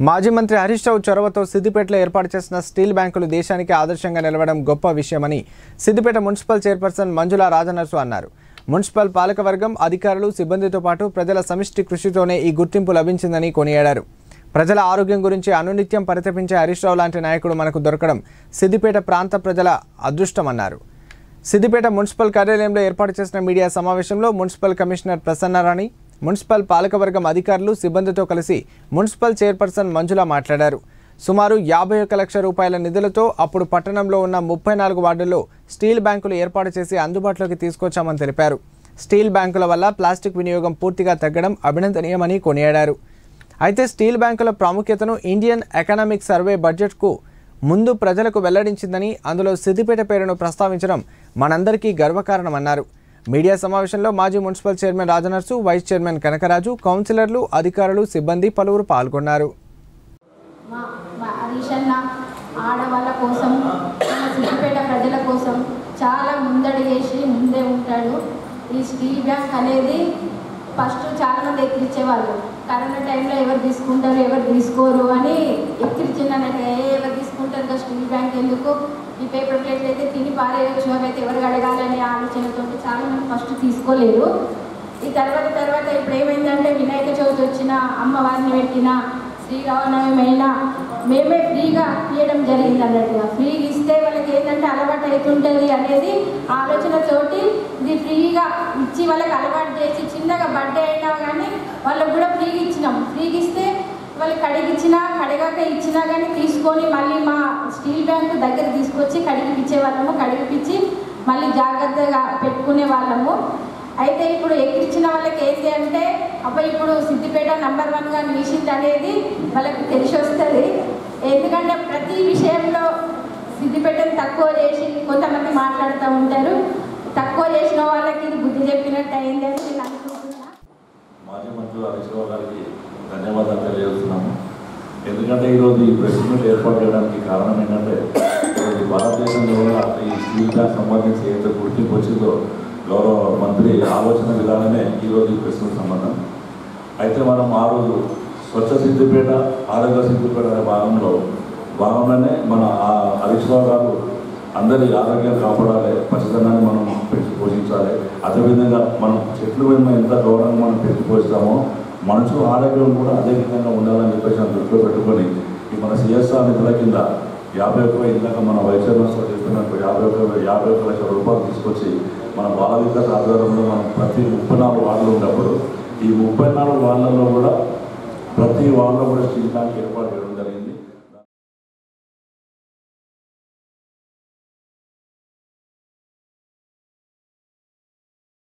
మాజీ మంత్రి హరీష్ రావు చొరవతో సిద్దిపేటలో ఏర్పాటు చేసిన స్టీల్ బ్యాంకులు దేశానికి ఆదర్శంగా నిలవడం గొప్ప విషయమని సిద్దిపేట మున్సిపల్ చైర్పర్సన్ మంజుల రాజనర్సు అన్నారు. మున్సిపల్ పాలకవర్గం, అధికారులు, సిబ్బందితో పాటు ప్రజల సమిష్టి కృషితోనే ఈ గుర్తింపు లభించిందని కొనియాడారు. ప్రజల ఆరోగ్యం గురించి అనునిత్యం పరితపించే హరీష్ రావు లాంటి నాయకుడు మనకు దొరకడం సిద్దిపేట ప్రాంత ప్రజల అదృష్టమన్నారు. సిద్దిపేట మున్సిపల్ కార్యాలయంలో ఏర్పాటు చేసిన మీడియా సమావేశంలో మున్సిపల్ కమిషనర్ ప్రసన్నరాణి, మున్సిపల్ పాలకవర్గం అధికారులు, సిబ్బందితో కలిసి మున్సిపల్ చైర్పర్సన్ మంజుల మాట్లాడారు. సుమారు 51 లక్షల రూపాయల నిధులతో అప్పుడు పట్టణంలో ఉన్న 34 వార్డుల్లో స్టీల్ బ్యాంకులు ఏర్పాటు చేసి అందుబాటులోకి తీసుకొచ్చామని తెలిపారు. స్టీల్ బ్యాంకుల వల్ల ప్లాస్టిక్ వినియోగం పూర్తిగా తగ్గడం అభినందనీయమని కొనియాడారు. అయితే స్టీల్ బ్యాంకుల ప్రాముఖ్యతను ఇండియన్ ఎకనామిక్ సర్వే బడ్జెట్కు ముందు ప్రజలకు వెల్లడించిందని, అందులో సిద్దిపేట పేరును ప్రస్తావించడం మనందరికీ గర్వకారణమన్నారు. మీడియా సమావేశంలో మాజీ municipal chairman Rajanarsu, vice chairman Kanakaraju, కౌన్సిలర్లు, అధికారులు, సిబ్బంది పలువురు పాల్గొన్నారు. ఆడవాళ్ళ కోసం, సిద్దిపేట ప్రజల కోసం చాలా ముందడుగేసి ముందే ఉంటాడు. ఈ స్టీల్ బ్యాంక్ అనేది ఫస్ట్ చాలామంది ఎక్కిరించేవాళ్ళు. కరోనా టైంలో ఎవరు తీసుకుంటారు, ఎవరు తీసుకోరు అని ఎక్కిరించినట్టు, ఎవరు తీసుకుంటారు స్టీల్ బ్యాంక్ ఎందుకు, ఈ పేపర్ ప్లేట్లు అయితే తిని పారేయచ్చు, అవైతే ఎవరు అడగాలనే ఆలోచనతో చాలామంది ఫస్ట్ తీసుకోలేరు. ఈ తర్వాత ఇప్పుడు ఏమైందంటే వినాయక చవితి వచ్చిన, అమ్మవారిని పెట్టిన, శ్రీరామనవమి అయినా మేమే ఫ్రీగా ఇవ్వడం జరిగింది అన్నట్టుగా. ఫ్రీగా ఇస్తే వాళ్ళకి ఏంటంటే అలవాటు అవుతుంటుంది అనేది ఆలోచనతోటి ఇది ఫ్రీగా ఇచ్చి వాళ్ళకి అలవాటు చేసి చిన్నగా బర్త్డే అయినా కానీ వాళ్ళకు కూడా ఫ్రీగా ఇచ్చినాం. ఫ్రీగా ఇస్తే వాళ్ళు కడిగాక ఇచ్చినా కానీ తీసుకొని మళ్ళీ మా స్టీల్ బ్యాంకు దగ్గర తీసుకొచ్చి కడిగిపించే వాళ్ళము, కడిగిపించి మళ్ళీ జాగ్రత్తగా పెట్టుకునే వాళ్ళము. అయితే ఇప్పుడు ఎక్కిరించిన వాళ్ళకి ఏంటి అంటే ఇప్పుడు సిద్దిపేట నంబర్ 1గా నిలిచింది అనేది వాళ్ళకి తెలిసి వస్తుంది. ఎందుకంటే ప్రతి విషయంలో సిద్దిపేటను తక్కువ చేసి కొంతమంది మాట్లాడుతూ ఉంటారు. తక్కువ చేసిన వాళ్ళకి బుద్ధి చెప్పినట్టు అయింది అని నేను అనుకుంటున్నా. మాజీ మంత్రి హరీష్ రావు గారికి ధన్యవాదాలు తెలియజేస్తున్నాము. ఎందుకంటే ఈరోజు ఈ ప్రెస్ మీట్ ఏర్పాటు చేయడానికి కారణం ఏంటంటే భారతదేశంలో ఈ స్టీల్ బ్యాంక్ సంబంధించి ఏదైతే గుర్తింపు వచ్చిందో గౌరవ మంత్రి ఆలోచన విధానమే ఈరోజు ఈ ప్రెస్ మీట్ సంబంధం. అయితే మనం ఆ రోజు స్వచ్ఛ సిద్దిపేట, ఆరోగ్య సిద్దిపేట అనే భాగంలోనే మన హరీష్ రావు గారు అందరి ఆరోగ్యం కాపాడాలి, పచ్చదనాన్ని మనం పెంచి పోషించాలి, అదేవిధంగా మనం చెట్లు మీద ఎంత గౌరవంగా మనం పెంచి పోషిస్తామో మనుషుల ఆరోగ్యం కూడా అదే విధంగా ఉండాలని చెప్పేసి దృష్టిలో పెట్టుకొని ఈ మన సిఎస్ఆర్ నిధుల కింద 51 ఇందాక మన వైస్ చైర్మన్ చెప్పినట్టు 51 లక్షల రూపాయలు తీసుకొచ్చి మన బాల వికాస్ ఆధ్వర్యంలో మనం ప్రతి 34 వార్డులు ఉన్నప్పుడు ఈ 34 వార్డులలో కూడా ప్రతి వార్డులో కూడా స్టీల్ బ్యాంక్ ఏర్పాటు చేయడం